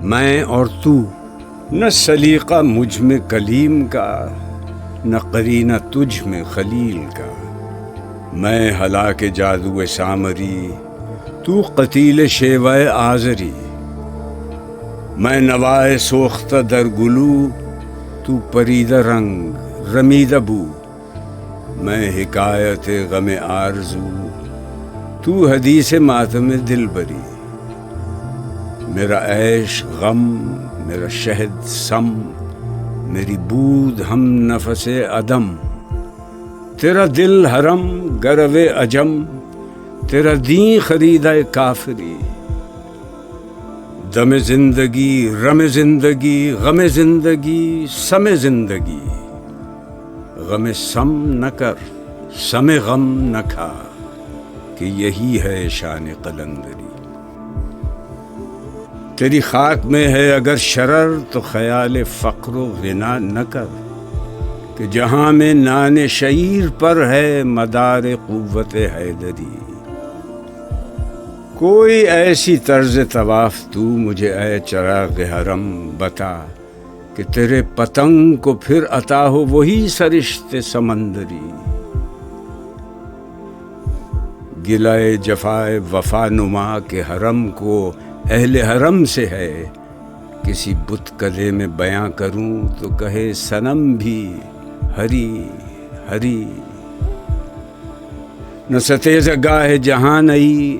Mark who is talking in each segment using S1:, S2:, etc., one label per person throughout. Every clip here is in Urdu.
S1: میں اور تو، نہ سلیقہ مجھ میں کلیم کا، نہ قرینہ تجھ میں خلیل کا۔ میں ہلاک جادو سامری، تو قتیل شیوہ آزری۔ میں نوائے سوختہ در گلو، تو پریدہ رنگ رمیدہ بو۔ میں حکایت غم آرزو، تو حدیث ماتم دل بری۔ میرا عیش غم، میرا شہد سم، میری بود ہم نفس عدم۔ تیرا دل حرم گرو عجم، تیرا دین خریدہ کافری۔ دم زندگی، رم زندگی، غم زندگی، سم زندگی۔ غم سم نہ کر، سم غم نہ کھا، کہ یہی ہے شان قلندری۔ تیری خاک میں ہے اگر شرر، تو خیال فقر و غنا نہ کر، کہ جہاں میں نان شعیر پر ہے مدار قوت حیدری۔ کوئی ایسی طرز طواف تو مجھے اے چراغ حرم بتا، کہ تیرے پتنگ کو پھر عطا ہو وہی سرشت سمندری۔ گلائے جفائے وفا نما کے حرم کو اہل حرم سے ہے، کسی بت کدے میں بیاں کروں تو کہے صنم بھی ہری ہری۔ نہ ستیز گاہ جہاں نئی،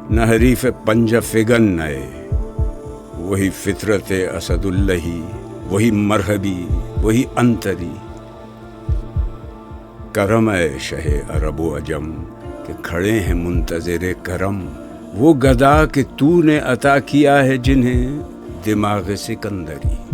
S1: نہ حریف پنجہ فگن نئے۔ وہی فطرت اسد اللہ، وہی مرحبی، وہی انتری۔ کرم اے شہ عرب و عجم، کہ کھڑے ہیں منتظر کرم۔ وہ گدا کہ تو نے عطا کیا ہے جنہیں دماغ سکندری۔